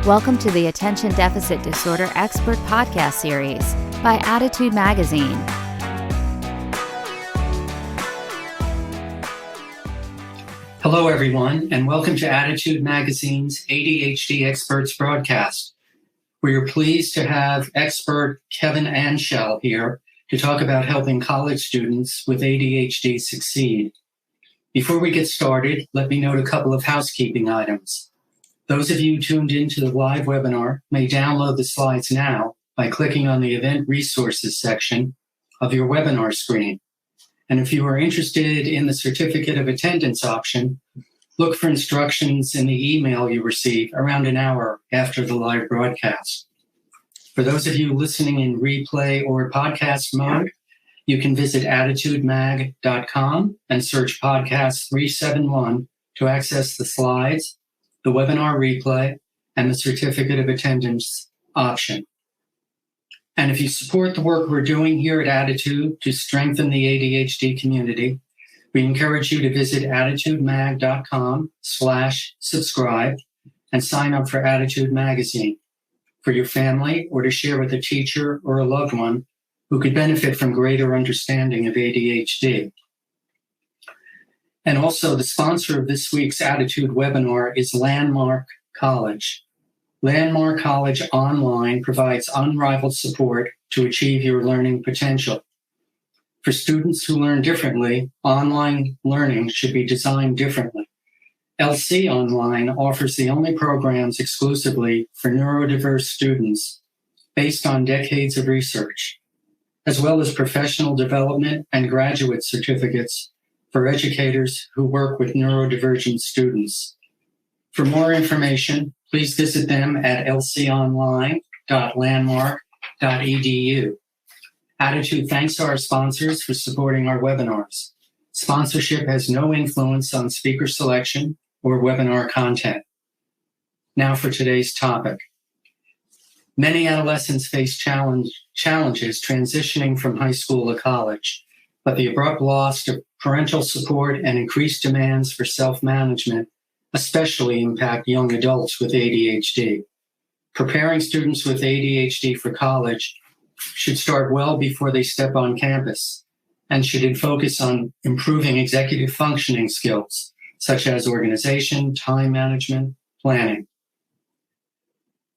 Welcome to the Attention Deficit Disorder Expert Podcast Series by Attitude Magazine. Hello, everyone, and welcome to Attitude Magazine's ADHD Experts broadcast. We are pleased to have expert Kevin Antshel here to talk about helping college students with ADHD succeed. Before we get started, let me note a couple of housekeeping items. Those of you tuned into the live webinar may download the slides now by clicking on the Event Resources section of your webinar screen. And if you are interested in the Certificate of Attendance option, look for instructions in the email you receive around an hour after the live broadcast. For those of you listening in replay or podcast mode, you can visit attitudemag.com and search Podcast 371 to access the slides, the webinar replay, and the Certificate of Attendance option. And if you support the work we're doing here at Attitude to strengthen the ADHD community, we encourage you to visit attitudemag.com/subscribe and sign up for Attitude Magazine for your family or to share with a teacher or a loved one who could benefit from greater understanding of ADHD. And also, the sponsor of this week's Attitude webinar is Landmark College. Landmark College Online provides unrivaled support to achieve your learning potential. For students who learn differently, online learning should be designed differently. LC Online offers the only programs exclusively for neurodiverse students based on decades of research, as well as professional development and graduate certificates for educators who work with neurodivergent students. For more information, please visit them at lconline.landmark.edu. Attitude thanks our sponsors for supporting our webinars. Sponsorship has no influence on speaker selection or webinar content. Now for today's topic. Many adolescents face challenges transitioning from high school to college, but the abrupt loss of parental support and increased demands for self-management especially impact young adults with ADHD. Preparing students with ADHD for college should start well before they step on campus and should focus on improving executive functioning skills, such as organization, time management, planning.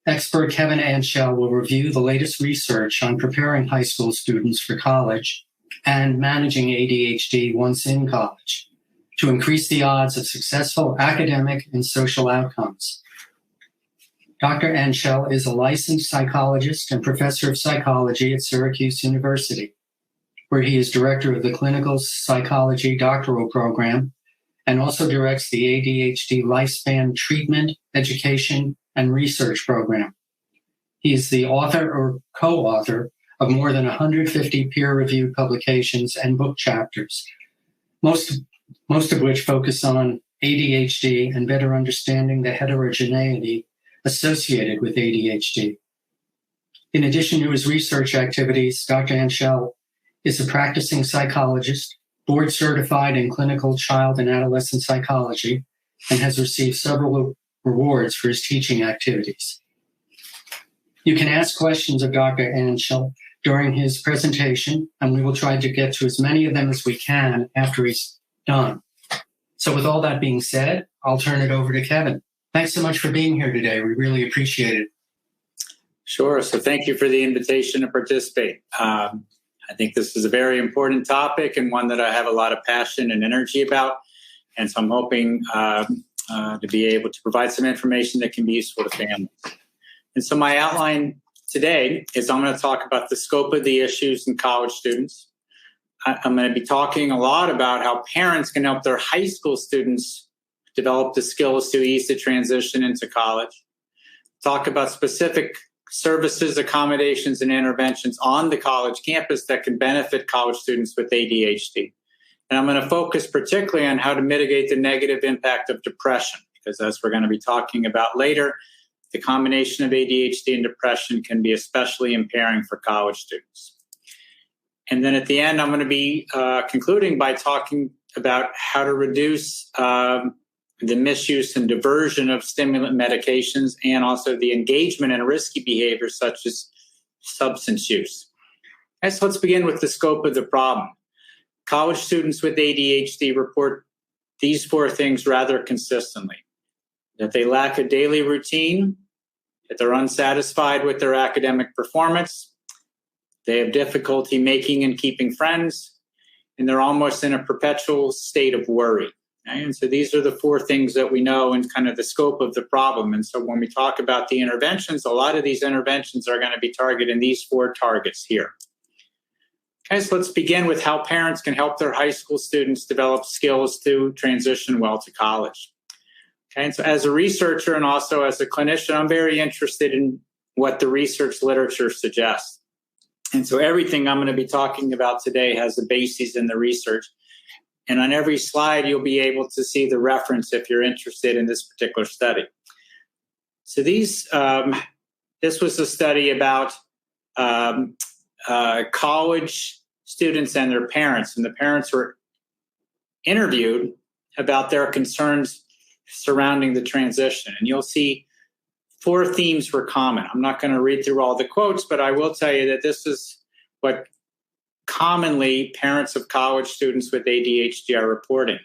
Expert Kevin Antshel will review the latest research on preparing high school students for college and managing ADHD once in college to increase the odds of successful academic and social outcomes. Dr. Antshel is a licensed psychologist and professor of psychology at Syracuse University, where he is director of the Clinical Psychology Doctoral Program and also directs the ADHD Lifespan Treatment, Education, and Research Program. He is the author or co-author of more than 150 peer-reviewed publications and book chapters, most of which focus on ADHD and better understanding the heterogeneity associated with ADHD. In addition to his research activities, Dr. Antshel is a practicing psychologist, board certified in clinical child and adolescent psychology, and has received several awards for his teaching activities. You can ask questions of Dr. Antshel during his presentation, and we will try to get to as many of them as we can after he's done. So with all that being said, I'll turn it over to Kevin. Thanks so much for being here today. We really appreciate it. Sure. So thank you for the invitation to participate. I think this is a very important topic and one that I have a lot of passion and energy about. And so I'm hoping to be able to provide some information that can be useful to families. And so my outline today is I'm going to talk about the scope of the issues in college students. I'm going to be talking a lot about how parents can help their high school students develop the skills to ease the transition into college. Talk about specific services, accommodations, and interventions on the college campus that can benefit college students with ADHD. And I'm going to focus particularly on how to mitigate the negative impact of depression, because as we're going to be talking about later, the combination of ADHD and depression can be especially impairing for college students. And then at the end, I'm going to be concluding by talking about how to reduce the misuse and diversion of stimulant medications, and also the engagement in risky behaviors such as substance use. Okay, so let's begin with the scope of the problem. College students with ADHD report these four things rather consistently: that they lack a daily routine, that they're unsatisfied with their academic performance, they have difficulty making and keeping friends, and they're almost in a perpetual state of worry. Okay? And so these are the four things that we know and kind of the scope of the problem. And so when we talk about the interventions, a lot of these interventions are going to be targeting these four targets here. Okay, so let's begin with how parents can help their high school students develop skills to transition well to college. Okay, and so as a researcher and also as a clinician, I'm very interested in what the research literature suggests. And so everything I'm going to be talking about today has a basis in the research. And on every slide, you'll be able to see the reference if you're interested in this particular study. So this was a study about college students and their parents, and the parents were interviewed about their concerns surrounding the transition. And you'll see four themes were common. I'm not going to read through all the quotes, but I will tell you that this is what commonly parents of college students with ADHD are reporting.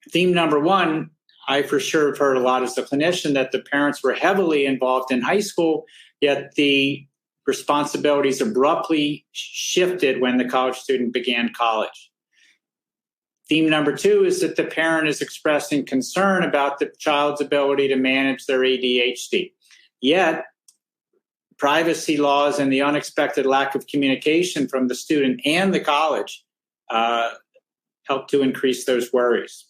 Theme number one, I for sure have heard a lot as a clinician, that the parents were heavily involved in high school, yet the responsibilities abruptly shifted when the college student began college. Theme number two is that the parent is expressing concern about the child's ability to manage their ADHD. Yet, privacy laws and the unexpected lack of communication from the student and the college help to increase those worries.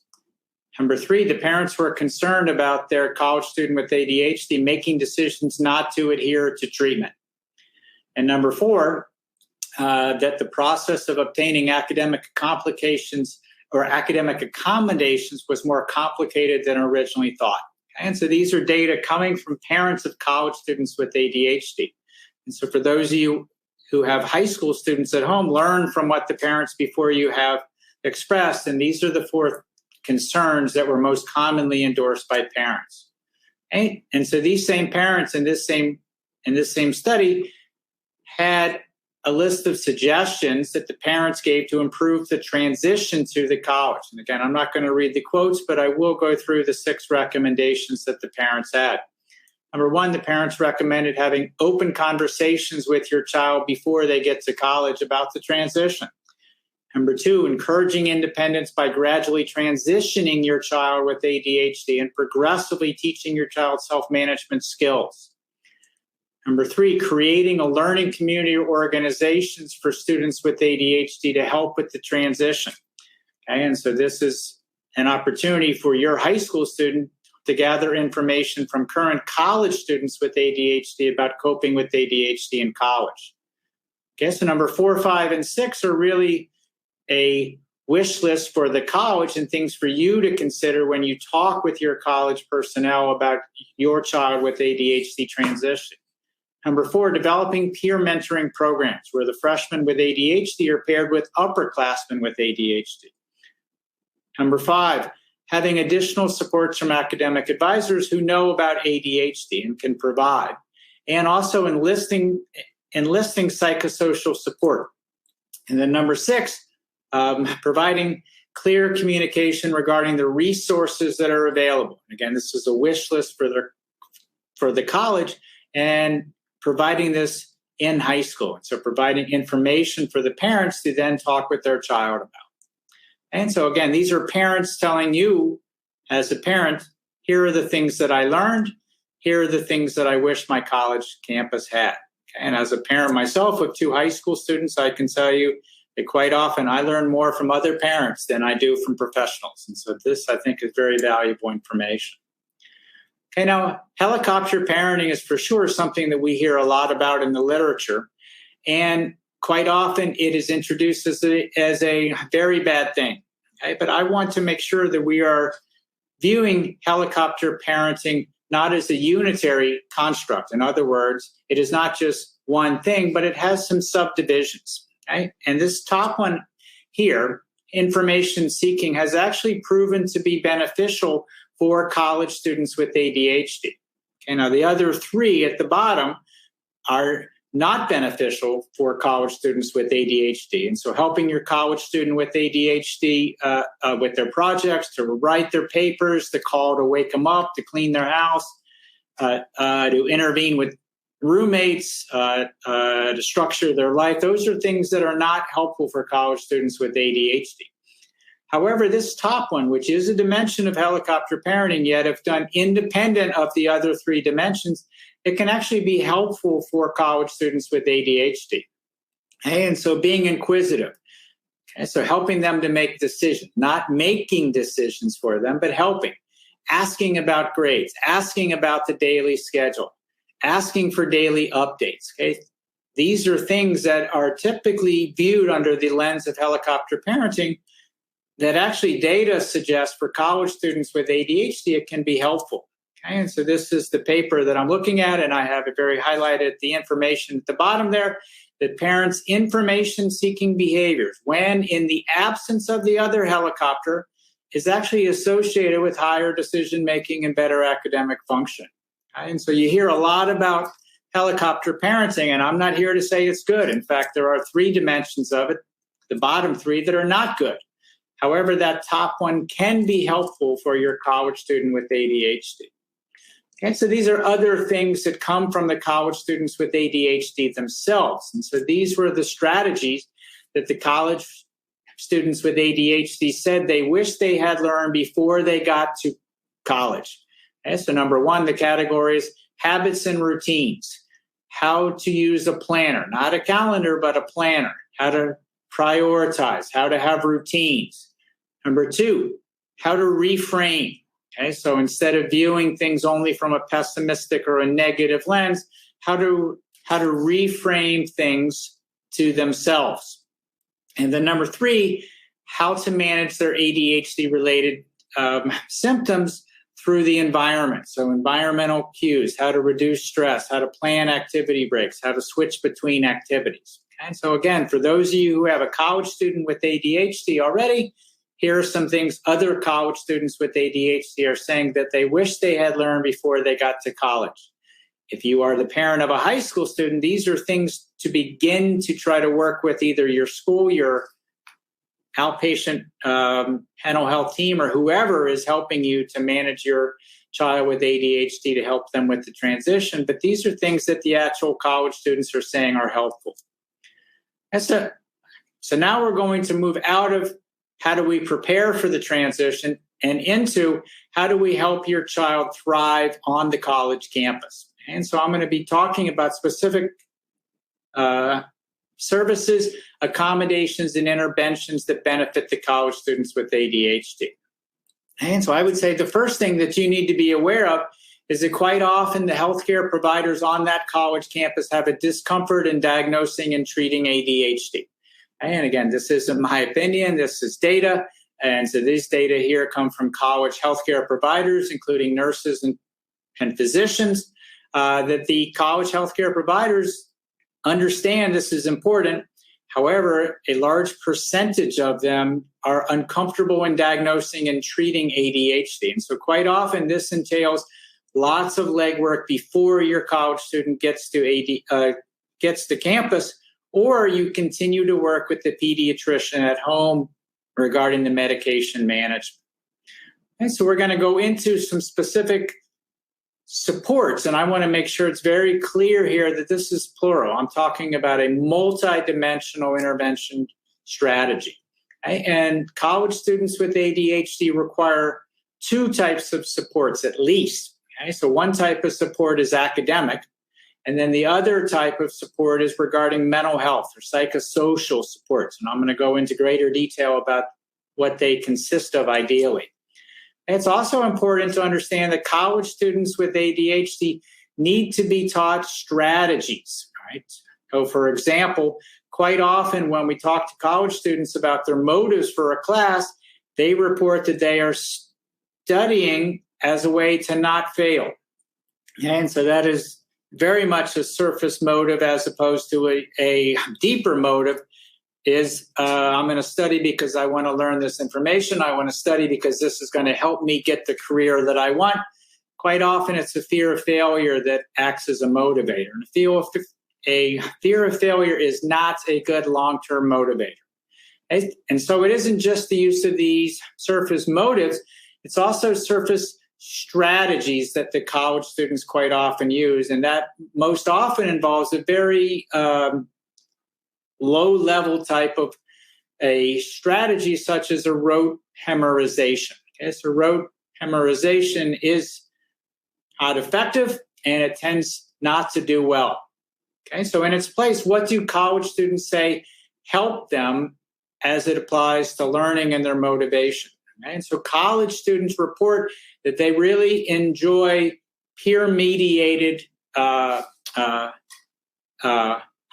Number three, the parents were concerned about their college student with ADHD making decisions not to adhere to treatment. And number four, that the process of obtaining academic complications or academic accommodations was more complicated than originally thought. And so these are data coming from parents of college students with ADHD. And so for those of you who have high school students at home, learn from what the parents before you have expressed. And these are the four concerns that were most commonly endorsed by parents. And so these same parents in this same study had a list of suggestions that the parents gave to improve the transition to the college. And again, I'm not going to read the quotes, but I will go through the 6 recommendations that the parents had. Number one, the parents recommended having open conversations with your child before they get to college about the transition. Number two, encouraging independence by gradually transitioning your child with ADHD and progressively teaching your child self-management skills. Number three, creating a learning community or organizations for students with ADHD to help with the transition. Okay, and so this is an opportunity for your high school student to gather information from current college students with ADHD about coping with ADHD in college. Okay, so number 4, 5, and 6 are really a wish list for the college and things for you to consider when you talk with your college personnel about your child with ADHD transition. Number 4, developing peer mentoring programs where the freshmen with ADHD are paired with upperclassmen with ADHD. Number 5, having additional supports from academic advisors who know about ADHD and can provide, and also enlisting psychosocial support. And then number 6, providing clear communication regarding the resources that are available. Again, this is a wish list for the college, and providing this in high school. And so providing information for the parents to then talk with their child about. And so again, these are parents telling you as a parent, here are the things that I learned. Here are the things that I wish my college campus had. Okay? And as a parent myself with 2 high school students, I can tell you that quite often I learn more from other parents than I do from professionals. And so this, I think, is very valuable information. Okay, now, helicopter parenting is for sure something that we hear a lot about in the literature. And quite often it is introduced as a very bad thing. Okay? But I want to make sure that we are viewing helicopter parenting not as a unitary construct. In other words, it is not just one thing, but it has some subdivisions. Okay? And this top one here information seeking has actually proven to be beneficial for college students with ADHD. Okay, now the other three at the bottom are not beneficial for college students with ADHD. And so helping your college student with ADHD with their projects, to write their papers, to call to wake them up, to clean their house, to intervene with roommates, to structure their life. Those are things that are not helpful for college students with ADHD. However, this top one, which is a dimension of helicopter parenting, yet if done independent of the other three dimensions, it can actually be helpful for college students with ADHD. Okay, and so being inquisitive. Okay, so helping them to make decisions, not making decisions for them, but helping. Asking about grades, asking about the daily schedule, asking for daily updates. Okay, these are things that are typically viewed under the lens of helicopter parenting that actually data suggests for college students with ADHD, it can be helpful. Okay, and so this is the paper that I'm looking at, and I have it very highlighted, the information at the bottom there, that parents' information-seeking behaviors, when in the absence of the other helicopter, is actually associated with higher decision-making and better academic function. Okay, and so you hear a lot about helicopter parenting, and I'm not here to say it's good. In fact, there are three dimensions of it, the bottom three, that are not good. However, that top one can be helpful for your college student with ADHD. Okay, so these are other things that come from the college students with ADHD themselves. And so these were the strategies that the college students with ADHD said they wish they had learned before they got to college. Okay, so number one, the category is habits and routines. How to use a planner, not a calendar, but a planner. How to prioritize, how to have routines. Number two, how to reframe. Okay, so instead of viewing things only from a pessimistic or a negative lens, how to reframe things to themselves. And then number three, how to manage their ADHD-related symptoms through the environment. So environmental cues, how to reduce stress, how to plan activity breaks, how to switch between activities. And so again, for those of you who have a college student with ADHD already, here are some things other college students with ADHD are saying that they wish they had learned before they got to college. If you are the parent of a high school student, these are things to begin to try to work with either your school, your outpatient mental health team, or whoever is helping you to manage your child with ADHD to help them with the transition. But these are things that the actual college students are saying are helpful. So now we're going to move out of how do we prepare for the transition and into how do we help your child thrive on the college campus. And so I'm going to be talking about specific services, accommodations, and interventions that benefit the college students with ADHD. And so I would say the first thing that you need to be aware of is that quite often the healthcare providers on that college campus have a discomfort in diagnosing and treating ADHD. And again, this isn't my opinion, this is data. And so these data here come from college healthcare providers, including nurses and physicians, that the college healthcare providers understand this is important. However, a large percentage of them are uncomfortable in diagnosing and treating ADHD. And so quite often this entails lots of legwork before your college student gets to campus, or you continue to work with the pediatrician at home regarding the medication management. And so we're going to go into some specific supports, and I want to make sure it's very clear here that this is plural. I'm talking about a multidimensional intervention strategy. Okay? And college students with ADHD require two types of supports at least. Okay? So one type of support is academic, and then the other type of support is regarding mental health or psychosocial supports. And I'm going to go into greater detail about what they consist of ideally. It's also important to understand that college students with ADHD need to be taught strategies, right? So for example, quite often when we talk to college students about their motives for a class, they report that they are studying as a way to not fail. And so that is very much a surface motive as opposed to a deeper motive is I'm going to study because I want to learn this information. I want to study because this is going to help me get the career that I want. Quite often, it's a fear of failure that acts as a motivator. And a fear of failure is not a good long-term motivator. And so it isn't just the use of these surface motives, it's also surface strategies that the college students quite often use. And that most often involves a very low-level type of a strategy, such as a rote memorization. Okay, so rote memorization is not effective, and it tends not to do well. Okay, so in its place, what do college students say help them as it applies to learning and their motivation? Okay, and so college students report that they really enjoy peer-mediated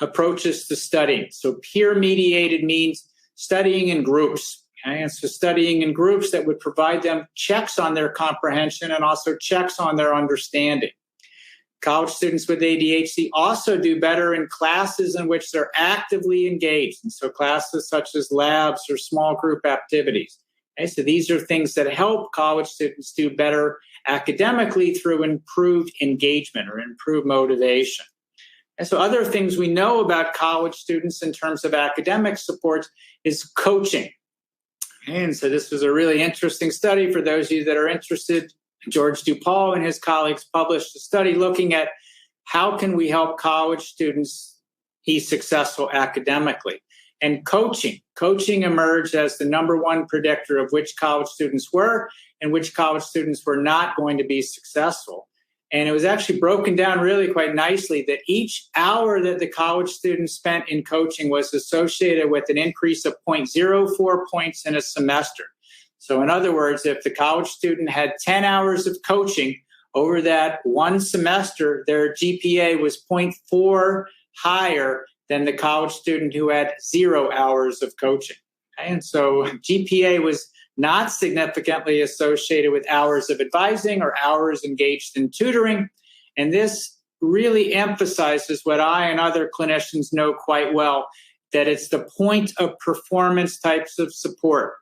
approaches to studying. So peer-mediated means studying in groups. Okay? And so studying in groups that would provide them checks on their comprehension and also checks on their understanding. College students with ADHD also do better in classes in which they're actively engaged. And so classes such as labs or small group activities. Okay? So these are things that help college students do better academically through improved engagement or improved motivation. And so other things we know about college students in terms of academic support is coaching. And so this was a really interesting study for those of you that are interested. George DuPaul and his colleagues published a study looking at how can we help college students be successful academically. And coaching emerged as the number one predictor of which college students were and which college students were not going to be successful. And it was actually broken down really quite nicely that each hour that the college students spent in coaching was associated with an increase of 0.04 points in a semester. So in other words, if the college student had 10 hours of coaching over that one semester, their GPA was 0.4 higher than the college student who had 0 hours of coaching. Okay? And so GPA was not significantly associated with hours of advising or hours engaged in tutoring. And this really emphasizes what I and other clinicians know quite well, that it's the point of performance types of support.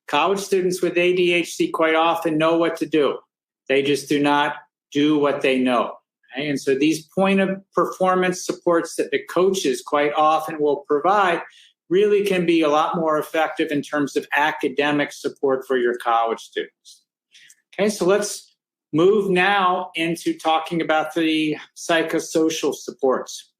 College students with ADHD quite often know what to do. They just do not do what they know. Okay? And so these point of performance supports that the coaches quite often will provide really can be a lot more effective in terms of academic support for your college students. Okay, so let's move now into talking about the psychosocial supports.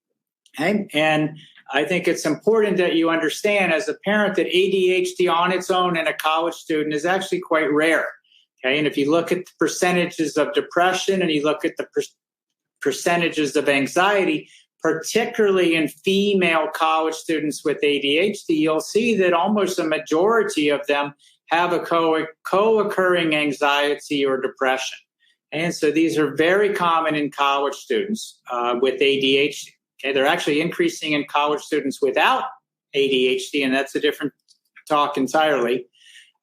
Okay, and I think it's important that you understand as a parent that ADHD on its own in a college student is actually quite rare. Okay, and if you look at the percentages of depression and you look at the percentages of anxiety, particularly in female college students with ADHD, you'll see that almost a majority of them have a co-occurring anxiety or depression. And so these are very common in college students with ADHD. Okay, they're actually increasing in college students without ADHD, and that's a different talk entirely.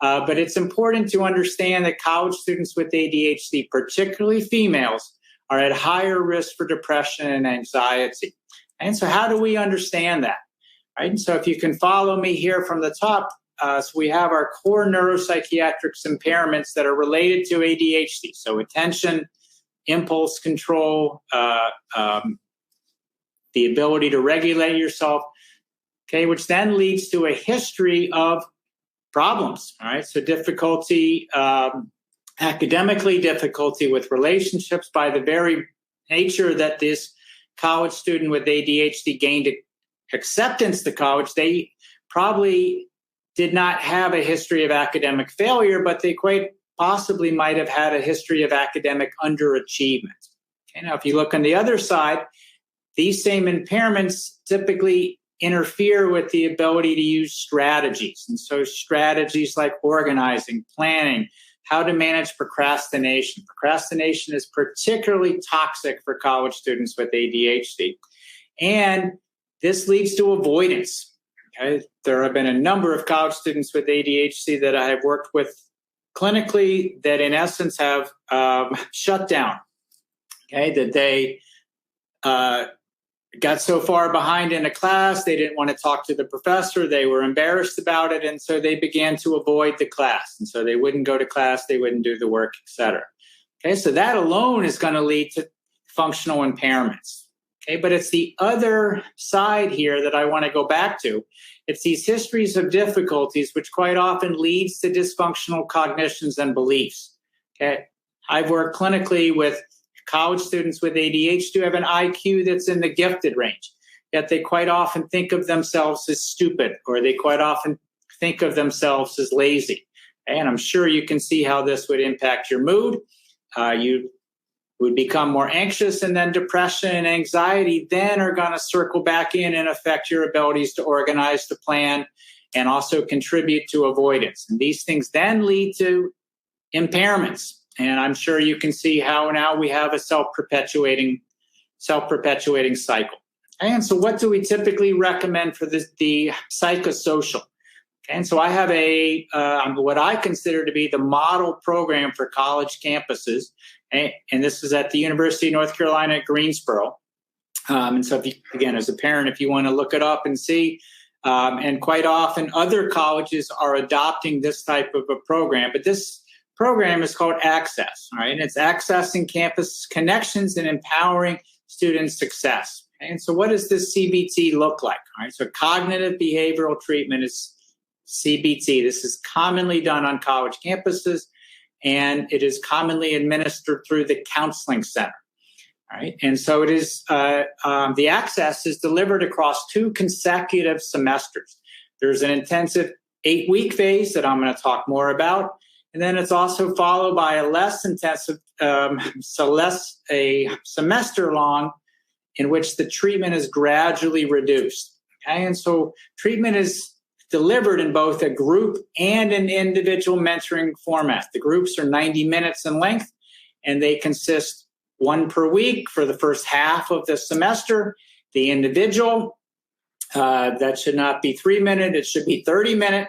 But it's important to understand that college students with ADHD, particularly females, are at higher risk for depression and anxiety. And so how do we understand that? Right? And so if you can follow me here from the top, so we have our core neuropsychiatric impairments that are related to ADHD. So attention, impulse control, the ability to regulate yourself, okay, which then leads to a history of problems, all right? So difficulty academically, difficulty with relationships. By the very nature that this college student with ADHD gained acceptance to college, they probably did not have a history of academic failure, but they quite possibly might have had a history of academic underachievement. Okay, now, if you look on the other side, these same impairments typically interfere with the ability to use strategies. And so strategies like organizing, planning, how to manage procrastination. Procrastination is particularly toxic for college students with ADHD. And this leads to avoidance. Okay? There have been a number of college students with ADHD that I have worked with clinically that in essence have shut down. Okay? That they got so far behind in a class, they didn't want to talk to the professor. They were embarrassed about it. And so they began to avoid the class. And so they wouldn't go to class, they wouldn't do the work, et cetera. Okay, so that alone is going to lead to functional impairments. Okay, but it's the other side here that I want to go back to. It's these histories of difficulties, which quite often leads to dysfunctional cognitions and beliefs. Okay, I've worked clinically with college students with ADHD who have an IQ that's in the gifted range, yet they quite often think of themselves as stupid, or they quite often think of themselves as lazy. And I'm sure you can see how this would impact your mood. You would become more anxious, and then depression and anxiety then are going to circle back in and affect your abilities to organize, to plan, and also contribute to avoidance. And these things then lead to impairments. And I'm sure you can see how now we have a self-perpetuating cycle. And so what do we typically recommend for the psychosocial? And so I have what I consider to be the model program for college campuses. And this is at the University of North Carolina at Greensboro. And so, again, as a parent, if you want to look it up and see, and quite often other colleges are adopting this type of a program. But this program is called Access, all right? And it's accessing campus connections and empowering student success. Okay? And so what does this CBT look like? All right, so cognitive behavioral treatment is CBT. This is commonly done on college campuses, and it is commonly administered through the counseling center. All right, and so it is the Access is delivered across 2 consecutive semesters. There's an intensive 8-week phase that I'm going to talk more about, and then it's also followed by a less intensive, a semester long, in which the treatment is gradually reduced. Okay, and so treatment is delivered in both a group and an individual mentoring format. The groups are 90 minutes in length, and they consist 1 per week for the first half of the semester. The individual, that should not be 3-minute, it should be 30-minute.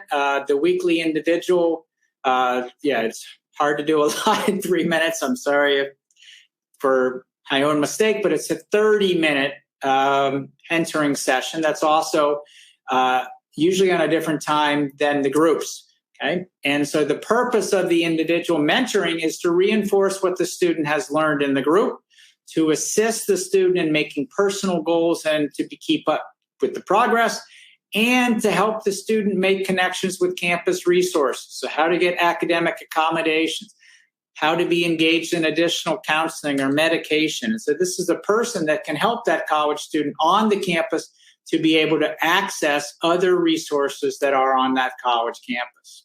The weekly individual, it's hard to do a lot in 3 minutes. I'm sorry for my own mistake, but it's a 30-minute entering session. That's also usually on a different time than the groups. Okay. And so the purpose of the individual mentoring is to reinforce what the student has learned in the group, to assist the student in making personal goals and to keep up with the progress, and to help the student make connections with campus resources. So how to get academic accommodations, how to be engaged in additional counseling or medication. And so this is a person that can help that college student on the campus to be able to access other resources that are on that college campus.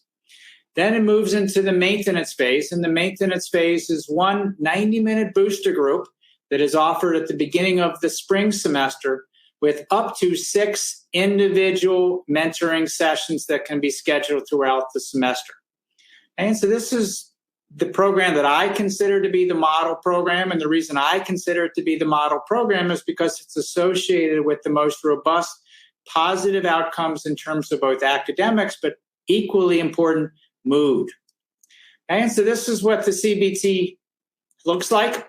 Then it moves into the maintenance phase, and the maintenance phase is 1 90-minute booster group that is offered at the beginning of the spring semester with up to 6 individual mentoring sessions that can be scheduled throughout the semester. And so this is the program that I consider to be the model program. And the reason I consider it to be the model program is because it's associated with the most robust positive outcomes in terms of both academics, but equally important, mood. And so this is what the CBT looks like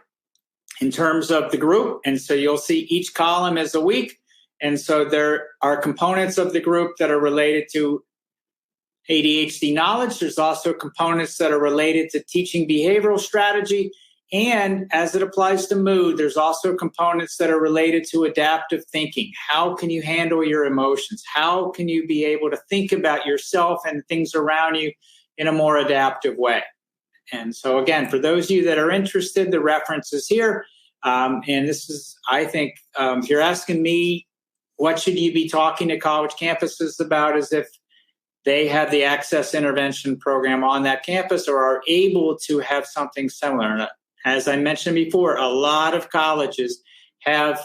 in terms of the group. And so you'll see each column is a week. And so there are components of the group that are related to ADHD knowledge. There's also components that are related to teaching behavioral strategy. And as it applies to mood, there's also components that are related to adaptive thinking. How can you handle your emotions? How can you be able to think about yourself and things around you in a more adaptive way? And so again, for those of you that are interested, the reference is here. And this is, I think, if you're asking me, what should you be talking to college campuses about, is if they have the Access intervention program on that campus or are able to have something similar. And as I mentioned before, a lot of colleges have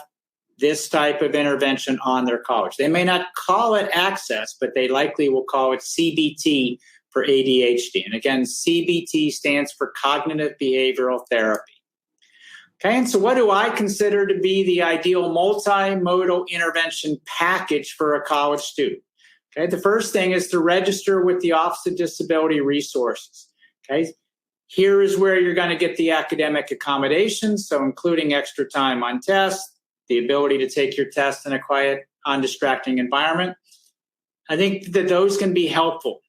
this type of intervention on their college. They may not call it Access, but they likely will call it CBT for ADHD. And again, CBT stands for Cognitive Behavioral Therapy. Okay, and so what do I consider to be the ideal multimodal intervention package for a college student? Okay, the first thing is to register with the Office of Disability Resources. Okay, here is where you're going to get the academic accommodations, so including extra time on tests, the ability to take your test in a quiet, undistracting environment. I think that those can be helpful.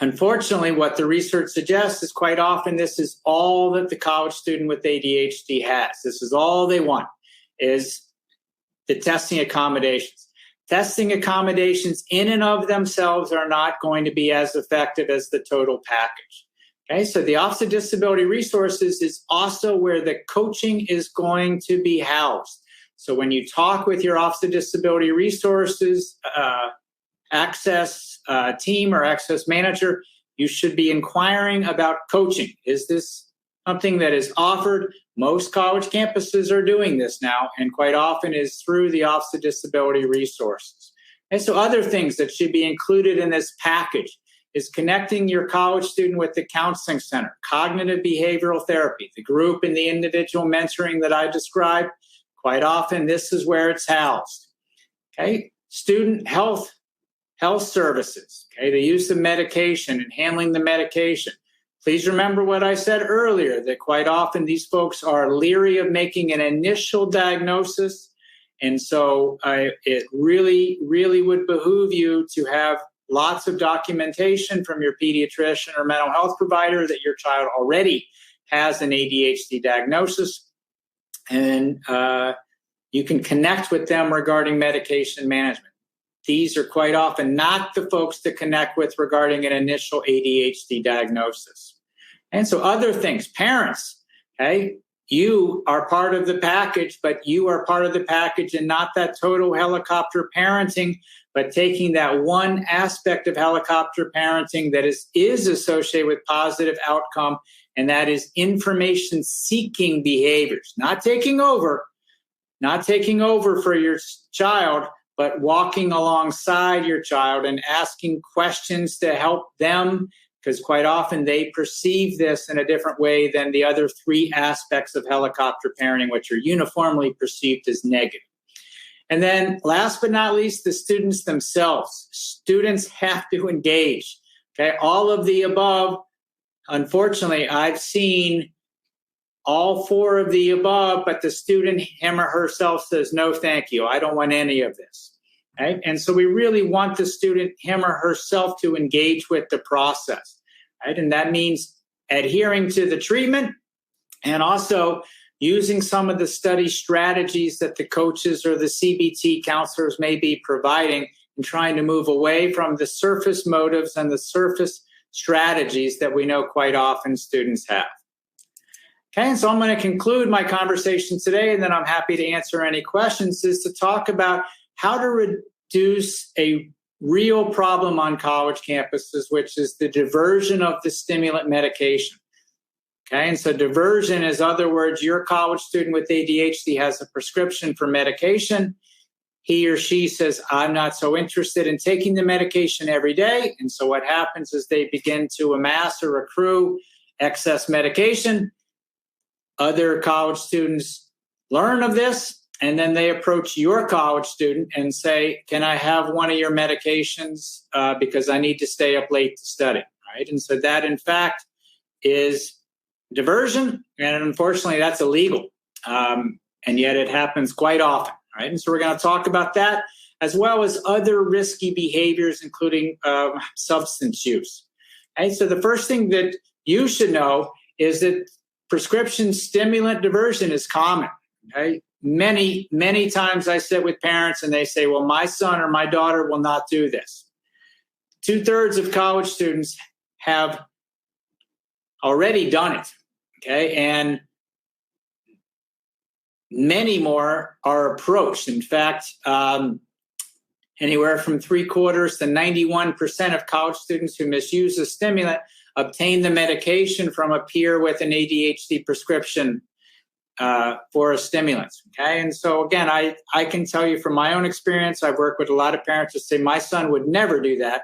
Unfortunately, what the research suggests is quite often this is all that the college student with ADHD has. This is all they want, is the testing accommodations. Testing accommodations in and of themselves are not going to be as effective as the total package. Okay, so the Office of Disability Resources is also where the coaching is going to be housed. So when you talk with your Office of Disability Resources access team or access manager, you should be inquiring about coaching. Is this something that is offered? Most college campuses are doing this now, and quite often is through the Office of Disability Resources. And so other things that should be included in this package is connecting your college student with the counseling center, cognitive behavioral therapy, the group and the individual mentoring that I described. Quite often, this is where it's housed. Okay, student health services, okay, the use of medication and handling the medication. Please remember what I said earlier, that quite often these folks are leery of making an initial diagnosis. And so it really, really would behoove you to have lots of documentation from your pediatrician or mental health provider that your child already has an ADHD diagnosis. And you can connect with them regarding medication management. These are quite often not the folks to connect with regarding an initial ADHD diagnosis. And so other things, parents, okay, you are part of the package, but you are part of the package and not that total helicopter parenting, but taking that one aspect of helicopter parenting that is associated with positive outcome, and that is information-seeking behaviors, not taking over for your child, but walking alongside your child and asking questions to help them, because quite often they perceive this in a different way than the other three aspects of helicopter parenting, which are uniformly perceived as negative. And then last but not least, the students themselves. Students have to engage. Okay, all of the above. Unfortunately, I've seen all four of the above, but the student, him or herself, says, no, thank you. I don't want any of this. Okay? And so we really want the student, him or herself, to engage with the process. Right? And that means adhering to the treatment and also using some of the study strategies that the coaches or the CBT counselors may be providing and trying to move away from the surface motives and the surface strategies that we know quite often students have. Okay, and so I'm going to conclude my conversation today, and then I'm happy to answer any questions, is to talk about how to reduce a real problem on college campuses, which is the diversion of the stimulant medication. Okay, and so diversion is, other words, your college student with ADHD has a prescription for medication. He or she says, I'm not so interested in taking the medication every day. And so what happens is they begin to amass or accrue excess medication. Other college students learn of this, and then they approach your college student and say, can I have one of your medications because I need to stay up late to study, right? And so that, in fact, is diversion, and unfortunately, that's illegal. And yet it happens quite often, right? And so we're going to talk about that, as well as other risky behaviors, including substance use. Okay? So the first thing that you should know is that prescription stimulant diversion is common. Okay? Many, many times I sit with parents and they say, well, my son or my daughter will not do this. 2/3 of college students have already done it. Okay. And many more are approached. In fact, anywhere from 3/4 to 91% of college students who misuse a stimulant obtain the medication from a peer with an ADHD prescription for a stimulant. Okay. And so again, I can tell you from my own experience, I've worked with a lot of parents who say my son would never do that.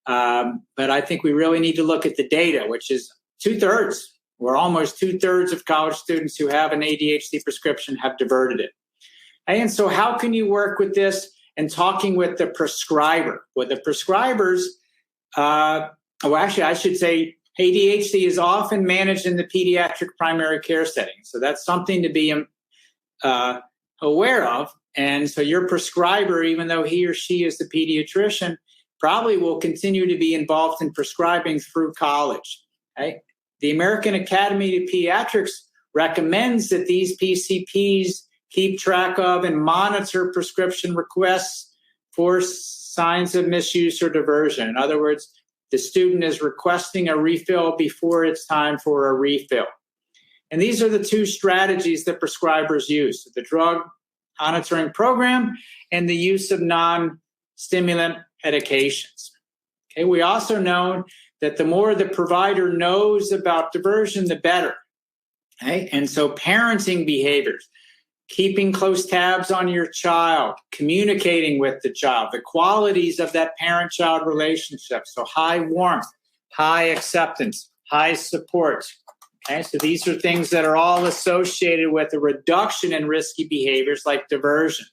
But I think we really need to look at the data, which is 2/3. We're almost 2/3 of college students who have an ADHD prescription have diverted it. And so how can you work with this and talking with the prescriber? Well, the prescribers, I should say ADHD is often managed in the pediatric primary care setting. So that's something to be aware of. And so your prescriber, even though he or she is the pediatrician, probably will continue to be involved in prescribing through college. Okay? The American Academy of Pediatrics recommends that these PCPs keep track of and monitor prescription requests for signs of misuse or diversion. In other words, the student is requesting a refill before it's time for a refill. And these are the two strategies that prescribers use: the drug monitoring program and the use of non-stimulant medications. Okay, we also know that the more the provider knows about diversion, the better. Okay, and so parenting behaviors, keeping close tabs on your child, communicating with the child, the qualities of that parent-child relationship. So high warmth, high acceptance, high support. Okay, so these are things that are all associated with a reduction in risky behaviors like diversion.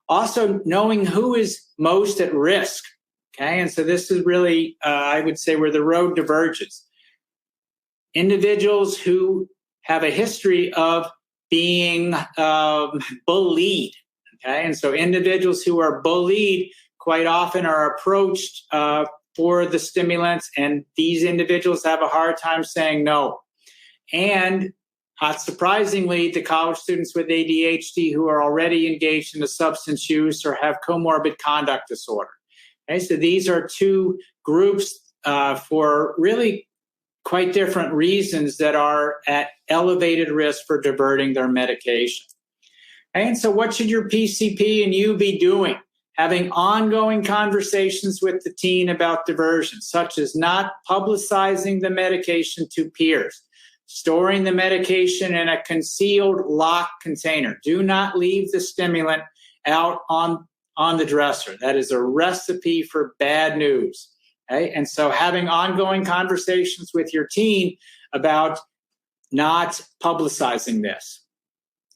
Also, knowing who is most at risk. Okay, and so this is really, I would say, where the road diverges. Individuals who have a history of being bullied. Okay, and so individuals who are bullied quite often are approached for the stimulants, and these individuals have a hard time saying no. And not surprisingly, the college students with ADHD who are already engaged in a substance use or have comorbid conduct disorder. Okay, so these are two groups for really quite different reasons that are at elevated risk for diverting their medication. And so what should your PCP and you be doing? Having ongoing conversations with the teen about diversion, such as not publicizing the medication to peers, storing the medication in a concealed locked container. Do not leave the stimulant out on the dresser. That is a recipe for bad news. Okay? And so having ongoing conversations with your teen about not publicizing this.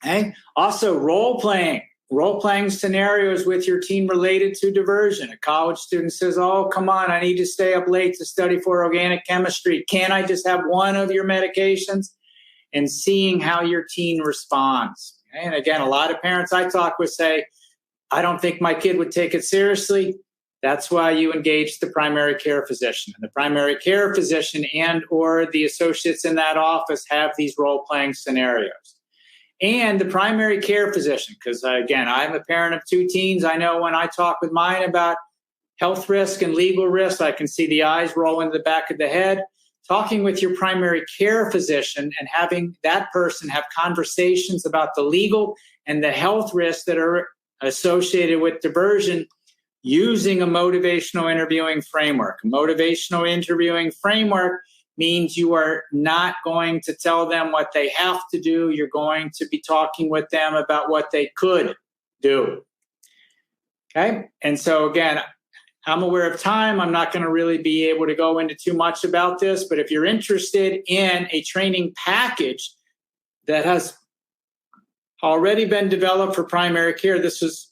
Okay? Also, role-playing scenarios with your teen related to diversion. A college student says, oh, come on, I need to stay up late to study for organic chemistry. Can't I just have one of your medications? And seeing how your teen responds. Okay? And again, a lot of parents I talk with say, I don't think my kid would take it seriously. That's why you engage the primary care physician. And the primary care physician and or the associates in that office have these role-playing scenarios. And the primary care physician, because again, I'm a parent of two teens. I know when I talk with mine about health risk and legal risk, I can see the eyes roll into the back of the head. Talking with your primary care physician and having that person have conversations about the legal and the health risks that are associated with diversion using a motivational interviewing framework. A motivational interviewing framework means you are not going to tell them what they have to do. You're going to be talking with them about what they could do. Okay? And so again, I'm aware of time. I'm not going to really be able to go into too much about this, but if you're interested in a training package that has already been developed for primary care, this is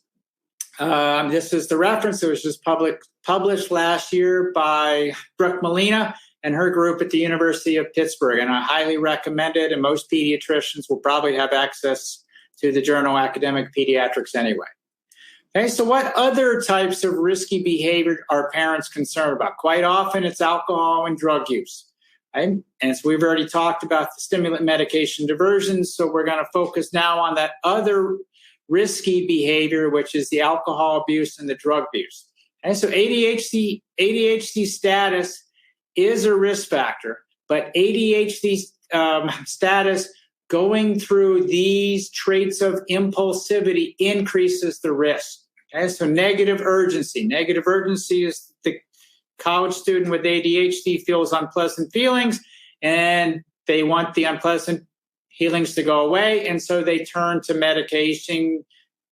the reference. It was just published last year by Brooke Molina and her group at the University of Pittsburgh. And I highly recommend it. And most pediatricians will probably have access to the journal Academic Pediatrics anyway. Okay, so what other types of risky behavior are parents concerned about? Quite often it's alcohol and drug use. Right? And so we've already talked about the stimulant medication diversion. So we're going to focus now on that other risky behavior, which is the alcohol abuse and the drug abuse. And so ADHD status is a risk factor, but ADHD status going through these traits of impulsivity increases the risk. Okay, so negative urgency. Negative urgency is the college student with ADHD feels unpleasant feelings, and they want the unpleasant feelings to go away, and so they turn to medication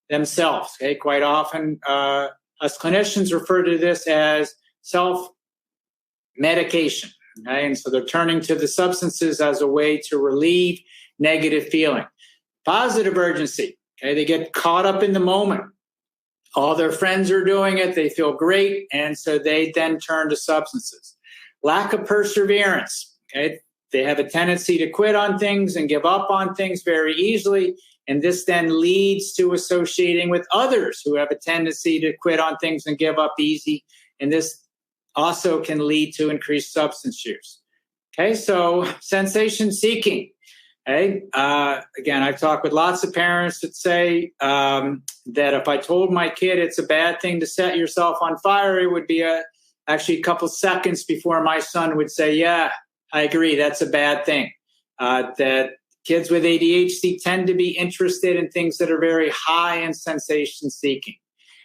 themselves. Okay, quite often, us clinicians refer to this as self-medication. Okay, and so they're turning to the substances as a way to relieve negative feeling. Positive urgency. Okay, they get caught up in the moment. All their friends are doing it. They feel great, and so they then turn to substances. Lack of perseverance. Okay, they have a tendency to quit on things and give up on things very easily. And this then leads to associating with others who have a tendency to quit on things and give up easy. And this also can lead to increased substance use. Okay, so sensation seeking. Okay, again, I've talked with lots of parents that say that if I told my kid it's a bad thing to set yourself on fire, it would be actually a couple seconds before my son would say, yeah, I agree, that's a bad thing. That kids with ADHD tend to be interested in things that are very high in sensation seeking.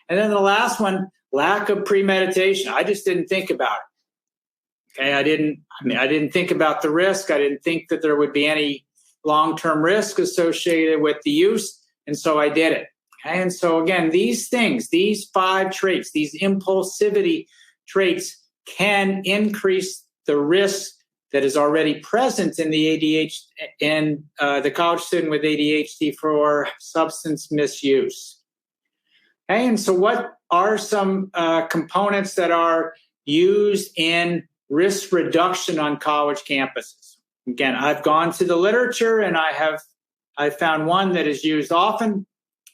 And then the last one, lack of premeditation. I just didn't think about it. Okay, I didn't think about the risk. I didn't think that there would be any long-term risk associated with the use, and so I did it. Okay? And so again, these things, these 5 traits, these impulsivity traits can increase the risk that is already present in the ADHD in the college student with ADHD for substance misuse. Okay, and so what are some components that are used in risk reduction on college campuses? Again, I've gone to the literature and I found one that is used often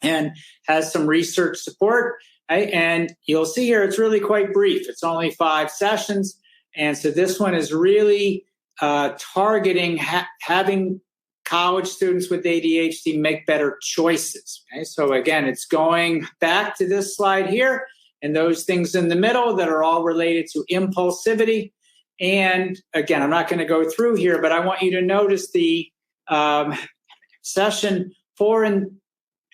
and has some research support. Right? And you'll see here, it's really quite brief. It's only 5 sessions. And so this one is really targeting having college students with ADHD make better choices. Okay? So again, it's going back to this slide here and those things in the middle that are all related to impulsivity. And again, I'm not going to go through here, but I want you to notice the session 4 and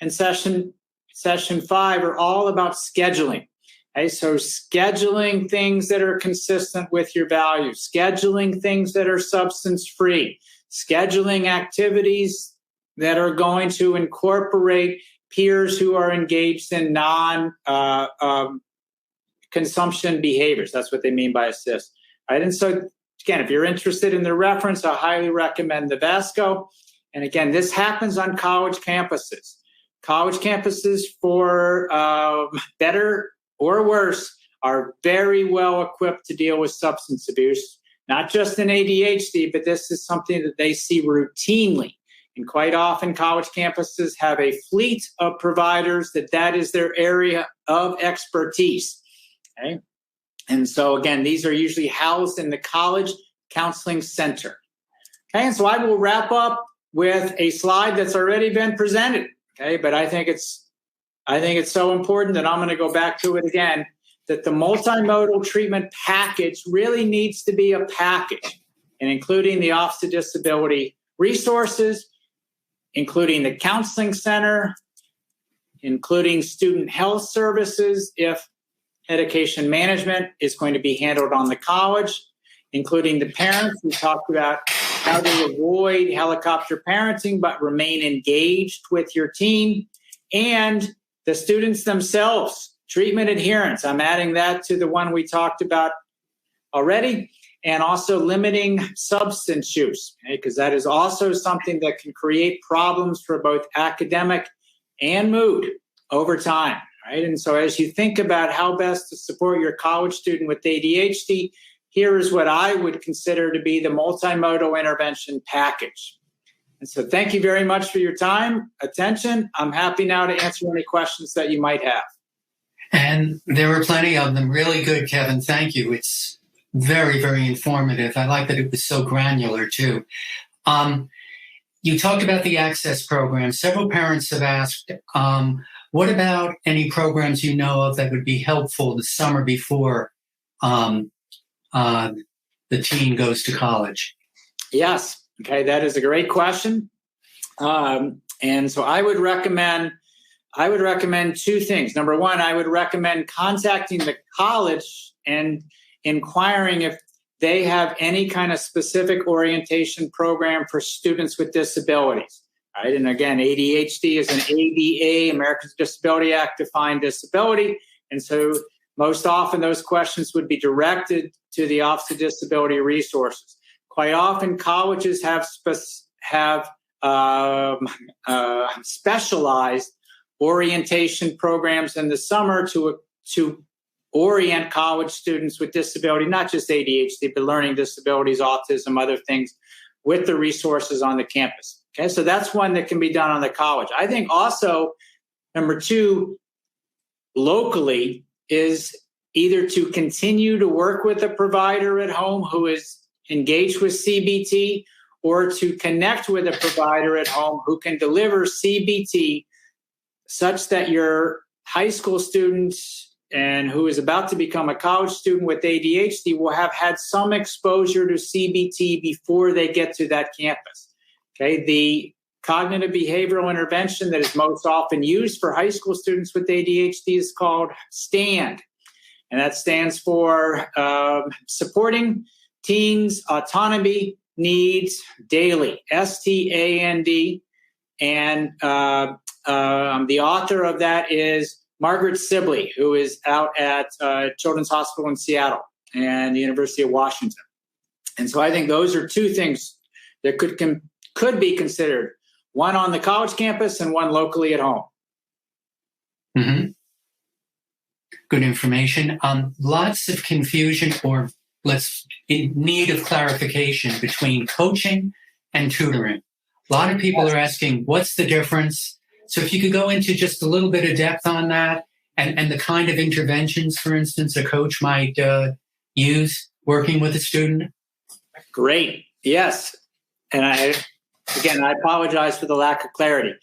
session 5 are all about scheduling. Okay, so scheduling things that are consistent with your values, scheduling things that are substance-free, scheduling activities that are going to incorporate peers who are engaged in non-consumption behaviors. That's what they mean by assist. Right? And so, again, if you're interested in the reference, I highly recommend the VASCO. And again, this happens on college campuses. College campuses, for better or worse, are very well equipped to deal with substance abuse, not just in ADHD, but this is something that they see routinely. And quite often, college campuses have a fleet of providers that is their area of expertise. Okay? And so, again, these are usually housed in the college counseling center. Okay, and so I will wrap up with a slide that's already been presented. Okay, but I think it's so important that I'm going to go back to it again, that the multimodal treatment package really needs to be a package, and including the Office of Disability resources, including the counseling center, including student health services if medication management is going to be handled on the college, including the parents. We talked about how to avoid helicopter parenting but remain engaged with your team, and the students themselves, treatment adherence. I'm adding that to the one we talked about already, and also limiting substance use, because that is also something that can create problems for both academic and mood over time. Right? And so as you think about how best to support your college student with ADHD, here is what I would consider to be the multimodal intervention package. And so thank you very much for your time, attention. I'm happy now to answer any questions that you might have. And there were plenty of them. Really good, Kevin. Thank you. It's very, very informative. I like that it was so granular, too. You talked about the access program. Several parents have asked, what about any programs you know of that would be helpful the summer before the teen goes to college? Yes. Okay, that is a great question. And so I would recommend 2 things. Number one, I would recommend contacting the college and inquiring if they have any kind of specific orientation program for students with disabilities. Right? And again, ADHD is an ADA, Americans with Disability Act, defined disability. And so most often those questions would be directed to the Office of Disability Resources. Quite often, colleges have specialized orientation programs in the summer to orient college students with disability, not just ADHD, but learning disabilities, autism, other things, with the resources on the campus. Okay, so that's one that can be done on the college. I think also, number two, locally, is either to continue to work with a provider at home who is engaged with CBT, or to connect with a provider at home who can deliver CBT such that your high school students and who is about to become a college student with ADHD will have had some exposure to CBT before they get to that campus. Okay, the cognitive behavioral intervention that is most often used for high school students with ADHD is called STAND. And that stands for Supporting Teens' Autonomy Needs Daily, STAND. And the author of that is Margaret Sibley, who is out at Children's Hospital in Seattle and the University of Washington. And so I think those are two things that could be considered, one on the college campus and one locally at home. Mm-hmm. Good information. Lots of confusion or in need of clarification between coaching and tutoring. A lot of people are asking, what's the difference? So if you could go into just a little bit of depth on that and the kind of interventions, for instance, a coach might use working with a student. Great. Yes. And I apologize for the lack of clarity.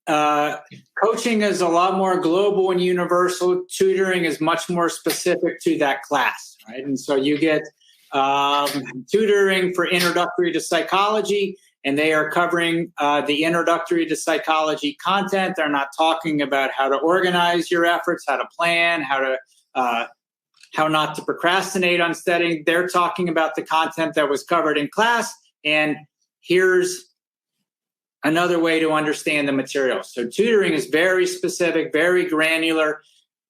Coaching is a lot more global and universal. Tutoring is much more specific to that class, right? And so you get tutoring for introductory to psychology, and they are covering the introductory to psychology content. They're not talking about how to organize your efforts, how to plan, how not to procrastinate on studying. They're talking about the content that was covered in class, and here's another way to understand the material. So tutoring is very specific, very granular,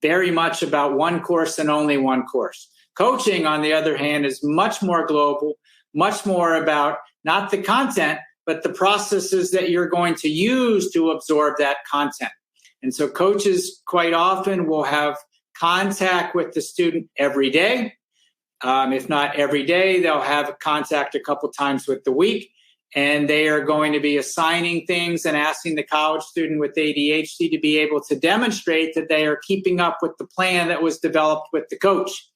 very much about one course and only one course. Coaching, on the other hand, is much more global, much more about not the content, but the processes that you're going to use to absorb that content. And so coaches quite often will have contact with the student every day. If not every day, they'll have contact a couple times with the week. And they are going to be assigning things and asking the college student with ADHD to be able to demonstrate that they are keeping up with the plan that was developed with the coach.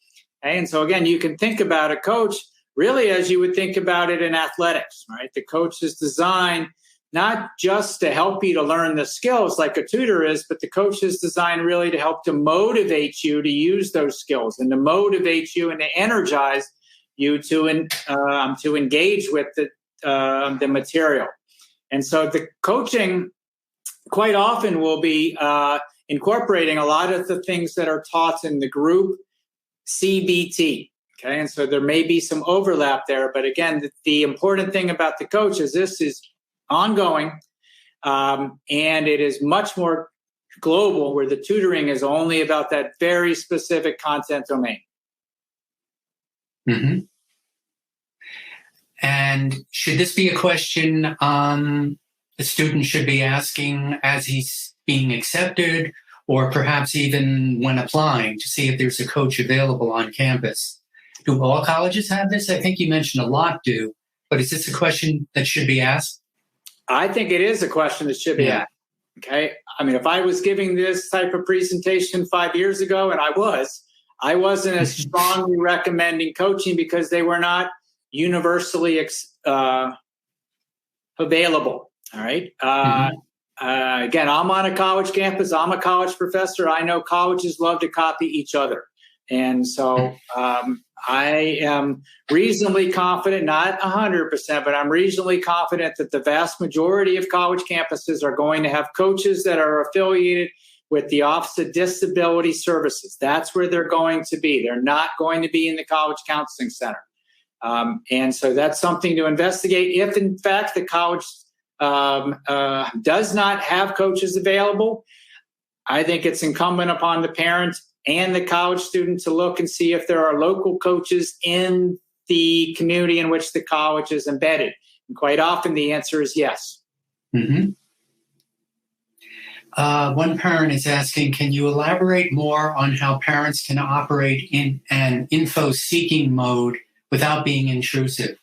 Okay? And so again, you can think about a coach really as you would think about it in athletics, right? The coach is designed not just to help you to learn the skills like a tutor is, but the coach is designed really to help to motivate you to use those skills and to motivate you and to energize you to engage with the material. And so the coaching quite often will be incorporating a lot of the things that are taught in the group CBT. Okay, and so there may be some overlap there, but again, the important thing about the coach is this is ongoing, and it is much more global, where the tutoring is only about that very specific content domain. Mm-hmm. And should this be a question the student should be asking as he's being accepted, or perhaps even when applying to see if there's a coach available on campus? Do all colleges have this? I think you mentioned a lot do, but is this a question that should be asked? I think it is a question that should be asked. Okay. I mean, if I was giving this type of presentation 5 years ago, and I wasn't as strongly recommending coaching because they were not universally available. All right. Again, I'm on a college campus. I'm a college professor. I know colleges love to copy each other. And so I am reasonably confident, not 100%, but I'm reasonably confident that the vast majority of college campuses are going to have coaches that are affiliated with the Office of Disability Services. That's where they're going to be. They're not going to be in the College Counseling Center. And so that's something to investigate. If, in fact, the college does not have coaches available, I think it's incumbent upon the parent and the college student to look and see if there are local coaches in the community in which the college is embedded. And quite often the answer is yes. Mm-hmm. One parent is asking, can you elaborate more on how parents can operate in an info-seeking mode without being intrusive?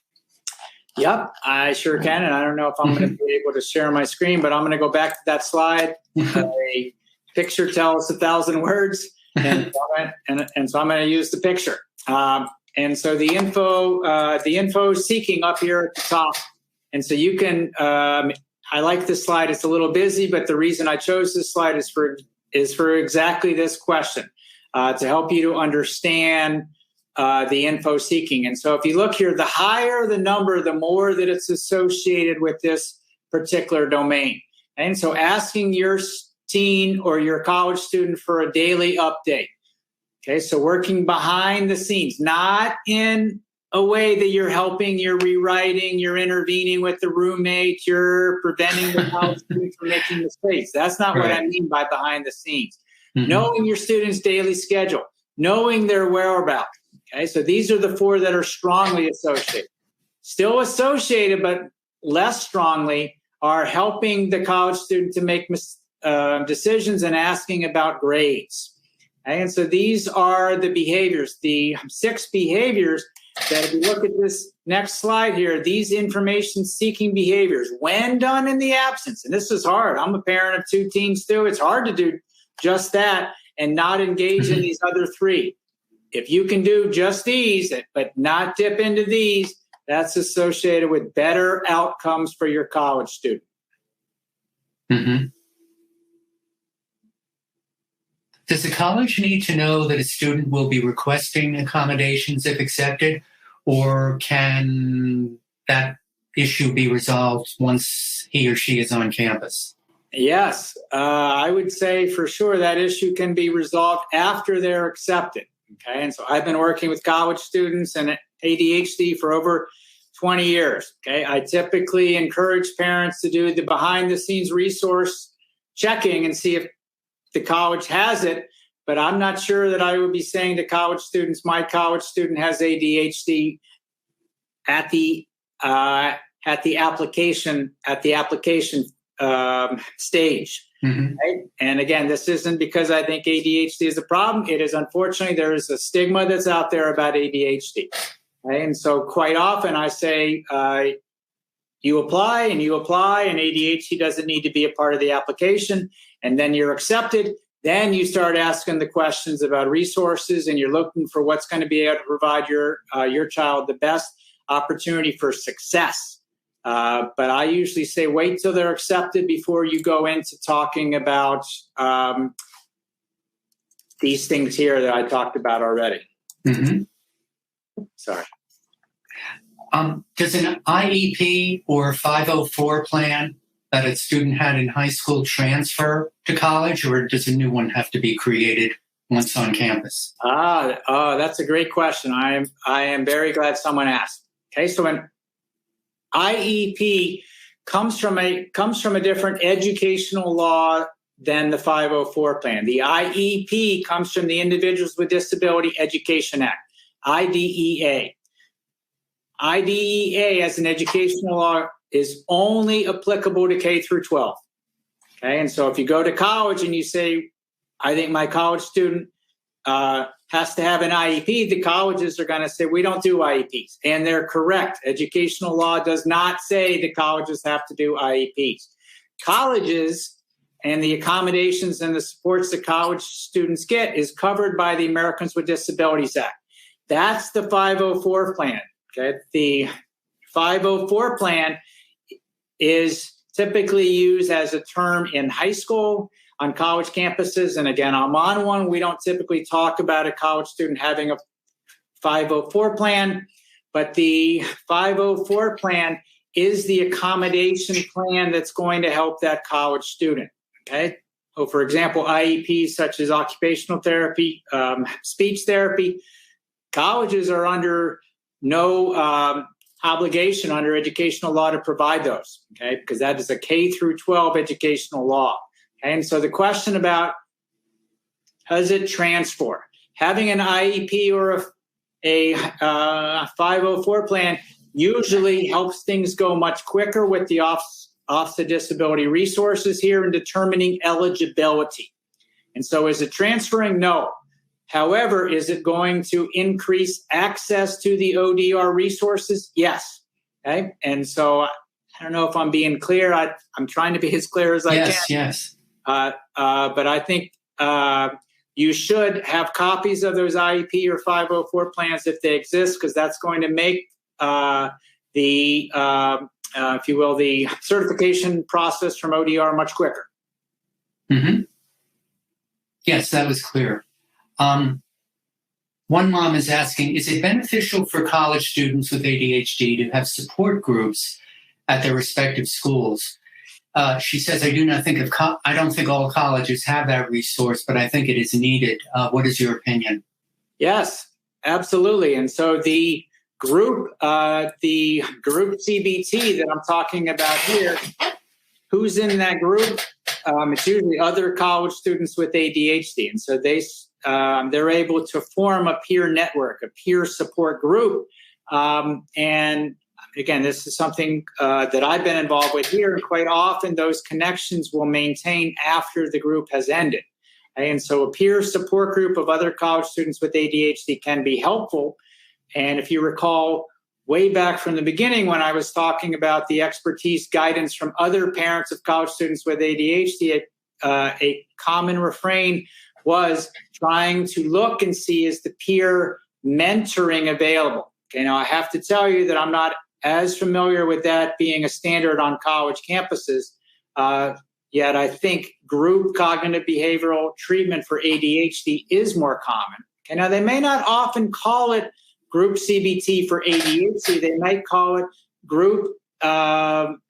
Yep, I sure can. And I don't know if I'm going to be able to share my screen, but I'm going to go back to that slide. A picture tells 1,000 words. And so I'm going to use the picture. And so the info seeking up here at the top. And so you can, I like this slide. It's a little busy, but the reason I chose this slide is for exactly this question, to help you to understand the info seeking. And so if you look here, the higher the number, the more that it's associated with this particular domain. And so asking your teen or your college student for a daily update. Okay, so working behind the scenes, not in a way that you're helping, you're rewriting, you're intervening with the roommate, you're preventing the college student from making mistakes. That's not what I mean by behind the scenes. Mm-hmm. Knowing your student's daily schedule, knowing their whereabouts. Okay, so these are the 4 that are strongly associated. Still associated, but less strongly, are helping the college student to make decisions and asking about grades. Okay, and so these are the behaviors, the 6 behaviors that if you look at this next slide here, these information-seeking behaviors, when done in the absence, and this is hard. I'm a parent of 2 teens too. It's hard to do just that and not engage in these other 3. If you can do just these, but not dip into these, that's associated with better outcomes for your college student. Mm-hmm. Does the college need to know that a student will be requesting accommodations if accepted, or can that issue be resolved once he or she is on campus? Yes, I would say for sure that issue can be resolved after they're accepted. Okay, and so I've been working with college students and ADHD for over 20 years. Okay, I typically encourage parents to do the behind-the-scenes resource checking and see if the college has it, but I'm not sure that I would be saying to college students, my college student has ADHD at the application stage. Mm-hmm. Right? And again, this isn't because I think ADHD is a problem. It is, unfortunately, there is a stigma that's out there about ADHD. Right? And so quite often I say, you apply, and ADHD doesn't need to be a part of the application. And then you're accepted. Then you start asking the questions about resources, and you're looking for what's going to be able to provide your child the best opportunity for success. But I usually say wait till they're accepted before you go into talking about these things here that I talked about already. Mm-hmm. Sorry. Does an IEP or 504 plan that a student had in high school transfer to college, or does a new one have to be created once on campus? That's a great question. I am very glad someone asked. Okay, so an IEP comes from a different educational law than the 504 plan. The IEP comes from the Individuals with Disability Education Act, IDEA. IDEA as an educational law is only applicable to K through 12. Okay, and so if you go to college and you say, I think my college student has to have an IEP, the colleges are going to say, we don't do IEPs. And they're correct. Educational law does not say the colleges have to do IEPs. Colleges and the accommodations and the supports that college students get is covered by the Americans with Disabilities Act. That's the 504 plan. Okay, the 504 plan is typically used as a term in high school, on college campuses. And again, I'm on one. We don't typically talk about a college student having a 504 plan, but the 504 plan is the accommodation plan that's going to help that college student. Okay. So for example, IEPs such as occupational therapy, speech therapy, colleges are under no obligation under educational law to provide those. Okay. Because that is a K through 12 educational law. And so the question about does it transfer? Having an IEP or a 504 plan usually helps things go much quicker with the Office of Disability Resources here in determining eligibility. And so is it transferring? No. However, is it going to increase access to the ODR resources? Yes. Okay. And so I don't know if I'm being clear. I'm trying to be as clear as I can. Yes. But I think you should have copies of those IEP or 504 plans if they exist, because that's going to make if you will, the certification process from ODR much quicker. Mm-hmm. Yes, that was clear. One mom is asking, is it beneficial for college students with ADHD to have support groups at their respective schools? She says, I don't think all colleges have that resource, but I think it is needed. What is your opinion? Yes, absolutely. And so the group CBT that I'm talking about here, who's in that group? It's usually other college students with ADHD. And so they're able to form a peer network, a peer support group. And again, this is something that I've been involved with here. And quite often those connections will maintain after the group has ended. And so a peer support group of other college students with ADHD can be helpful. And if you recall way back from the beginning when I was talking about the expertise guidance from other parents of college students with ADHD, a common refrain was trying to look and see, is the peer mentoring available? Okay, now I have to tell you that I'm not as familiar with that being a standard on college campuses, yet I think group cognitive behavioral treatment for ADHD is more common. Okay, now they may not often call it group CBT for ADHD. They might call it group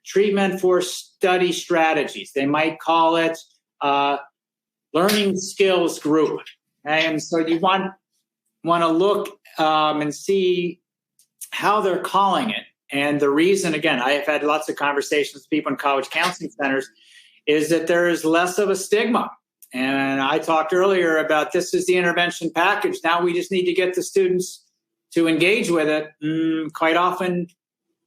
treatment for study strategies. They might call it learning skills group. Okay? And so you want to look and see how they're calling it. And the reason, again, I have had lots of conversations with people in college counseling centers, is that there is less of a stigma. And I talked earlier about this is the intervention package. Now we just need to get the students to engage with it. Quite often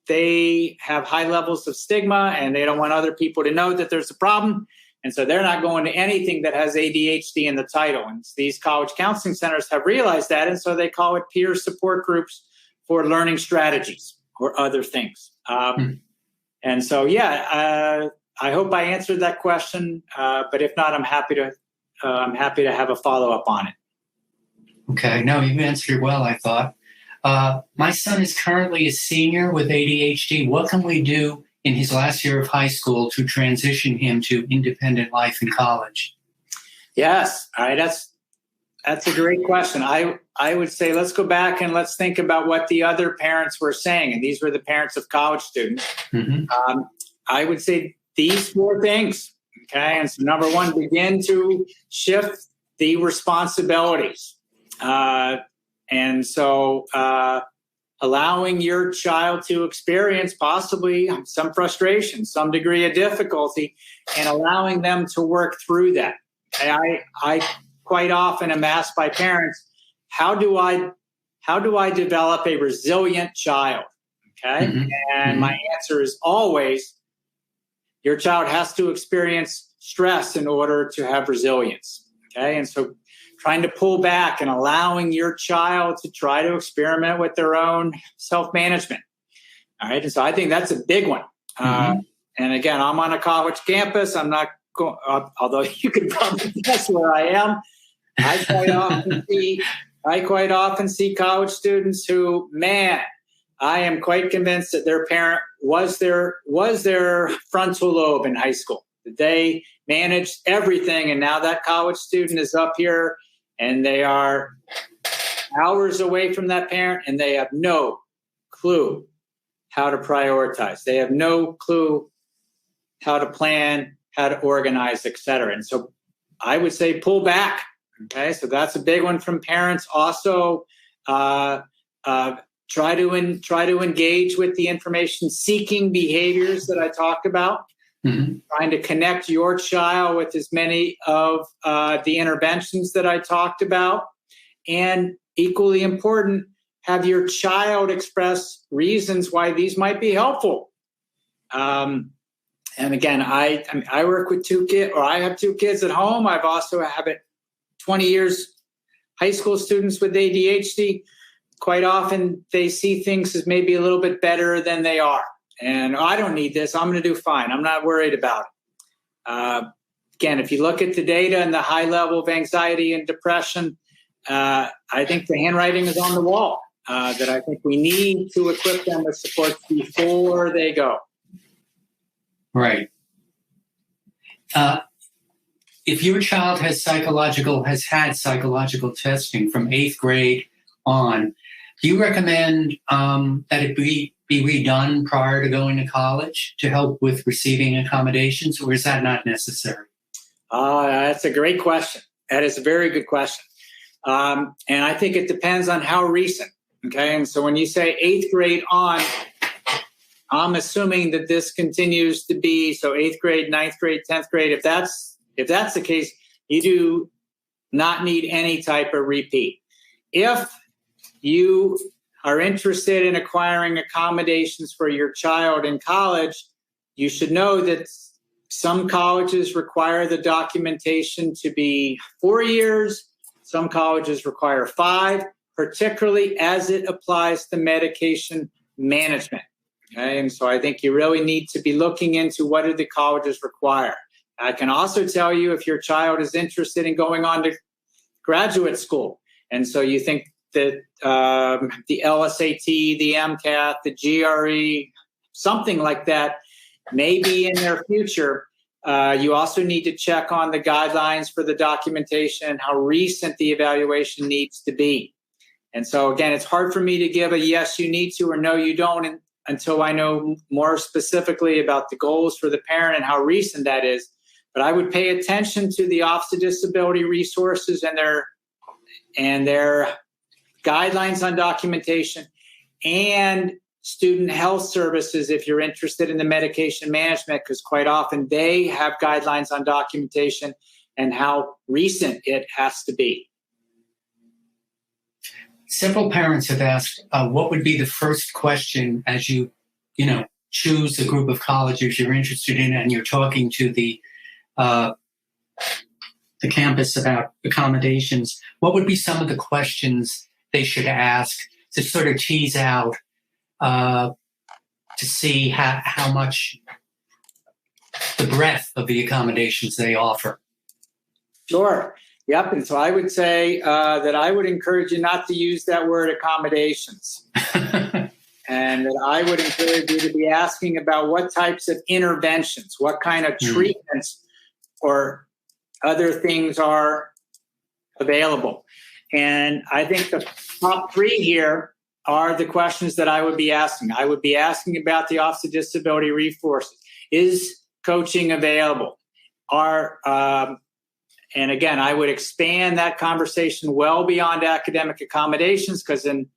they have high levels of stigma and they don't want other people to know that there's a problem. And so they're not going to anything that has ADHD in the title. And these college counseling centers have realized that. And so they call it peer support groups for learning strategies or other things. And so, I hope I answered that question. But if not, I'm happy to have a follow-up on it. Okay. No, you answered it well, I thought. My son is currently a senior with ADHD. What can we do in his last year of high school to transition him to independent life in college? Yes. All right. That's a great question. I would say let's go back and let's think about what the other parents were saying. And these were the parents of college students. Mm-hmm. I would say these 4 things. Okay. And so number 1, begin to shift the responsibilities. And so allowing your child to experience possibly some frustration, some degree of difficulty, and allowing them to work through that. I quite often am asked by parents, how do I develop a resilient child? Okay. Mm-hmm. And my answer is always, your child has to experience stress in order to have resilience. Okay. And so trying to pull back and allowing your child to try to experiment with their own self-management. All right. And so I think that's a big one. Mm-hmm. And again, I'm on a college campus. I'm not going, although you could probably guess where I am. I quite often see college students who, man, I am quite convinced that their parent was their frontal lobe in high school. That they managed everything. And now that college student is up here and they are hours away from that parent and they have no clue how to prioritize. They have no clue how to plan, how to organize, et cetera. And so I would say pull back. Okay, so that's a big one from parents. Also, try to engage with the information-seeking behaviors that I talked about. Mm-hmm. Trying to connect your child with as many of the interventions that I talked about. And equally important, have your child express reasons why these might be helpful. And again, I work with 2 kids, or I have 2 kids at home. I've also have 20 years high school students with ADHD. quite often they see things as maybe a little bit better than they are. And I don't need this. I'm going to do fine. I'm not worried about it. Again, if you look at the data and the high level of anxiety and depression, I think the handwriting is on the wall, that I think we need to equip them with support before they go. Right. If your child has had psychological testing from 8th grade on, do you recommend that it be redone prior to going to college to help with receiving accommodations, or is that not necessary? That's a great question. That is a very good question. And I think it depends on how recent. Okay. And so when you say 8th grade on, I'm assuming that this continues to be, so 8th grade, 9th grade, 10th grade. If that's the case, you do not need any type of repeat. If you are interested in acquiring accommodations for your child in college, you should know that some colleges require the documentation to be 4 years. Some colleges require 5, particularly as it applies to medication management. Okay, and so I think you really need to be looking into what do the colleges require. I can also tell you if your child is interested in going on to graduate school, and so you think that the LSAT, the MCAT, the GRE, something like that may be in their future, you also need to check on the guidelines for the documentation and how recent the evaluation needs to be. And so, again, it's hard for me to give a yes, you need to, or no, you don't, until I know more specifically about the goals for the parent and how recent that is. But I would pay attention to the Office of Disability Resources and their guidelines on documentation, and Student Health Services if you're interested in the medication management, because quite often they have guidelines on documentation and how recent it has to be. Several parents have asked, what would be the first question as you choose a group of colleges you're interested in and you're talking to the campus about accommodations? What would be some of the questions they should ask to sort of tease out to see how much the breadth of the accommodations they offer? Sure. Yep. And so I would say that I would encourage you not to use that word accommodations. And that I would encourage you to be asking about what types of interventions, what kind of treatments or other things are available. And I think the top 3 here are the questions that I would be asking. I would be asking about the Office of Disability Resources. Is coaching available? And again, I would expand that conversation well beyond academic accommodations, because in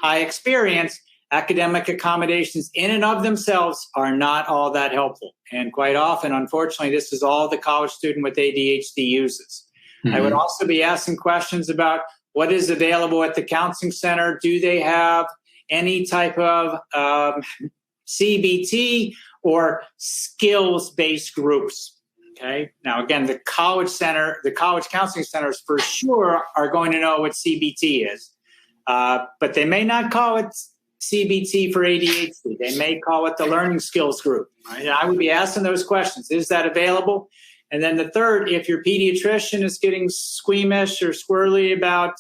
high experience, academic accommodations in and of themselves are not all that helpful. And quite often, unfortunately, this is all the college student with ADHD uses. Mm-hmm. I would also be asking questions about what is available at the counseling center. Do they have any type of CBT or skills-based groups? Okay. Now, again, the college counseling centers for sure are going to know what CBT is, but they may not call it CBT for ADHD. They may call it the learning skills group. Right? And I would be asking those questions. Is that available? And then the third, if your pediatrician is getting squeamish or squirrely about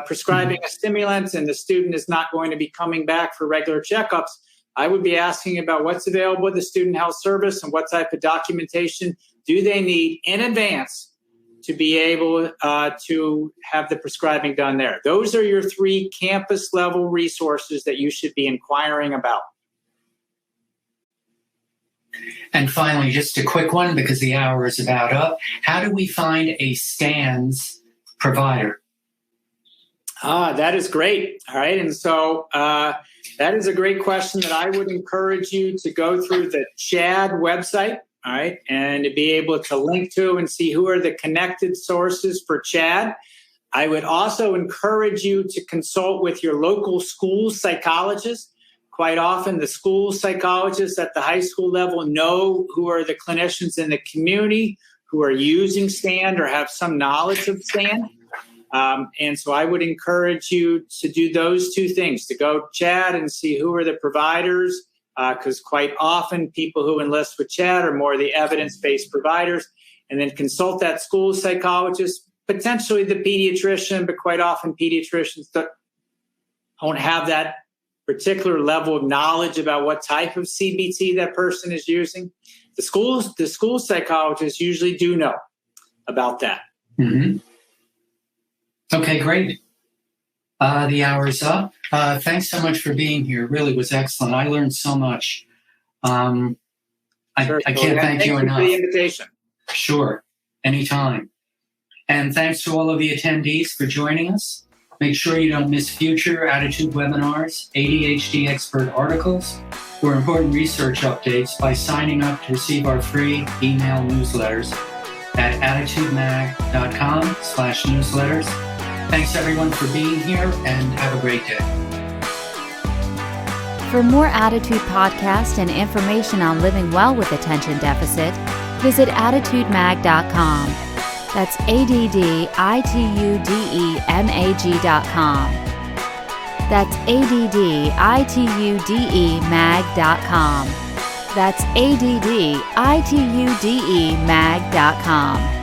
prescribing a stimulant and the student is not going to be coming back for regular checkups, I would be asking about what's available at the Student Health Service and what type of documentation do they need in advance to be able to have the prescribing done there. Those are your 3 campus level resources that you should be inquiring about. And finally, just a quick one because the hour is about up. How do we find a STANS provider? That is great. All right. And so that is a great question that I would encourage you to go through the CHAD website. All right. And to be able to link to and see who are the connected sources for CHAD. I would also encourage you to consult with your local school psychologist. Quite often, the school psychologists at the high school level know who are the clinicians in the community who are using STAND or have some knowledge of STAND. And so I would encourage you to do those two things, to go chat and see who are the providers, because quite often people who enlist with chat are more the evidence-based providers, and then consult that school psychologist, potentially the pediatrician, but quite often pediatricians don't have that particular level of knowledge about what type of CBT that person is using. The school psychologists usually do know about that. Mm-hmm. Okay, great. The hour is up. Thanks so much for being here. It really was excellent. I learned so much. I can't thank you enough. For the invitation. Sure, anytime. And thanks to all of the attendees for joining us. Make sure you don't miss future Attitude webinars, ADHD expert articles, or important research updates by signing up to receive our free email newsletters at attitudemag.com/newsletters. Thanks everyone for being here, and have a great day. For more Attitude podcasts and information on living well with attention deficit, visit attitudemag.com. That's ADDITUDEMAG.com. That's ADDITUDEMAG.com. That's ADDITUDEMAG.com.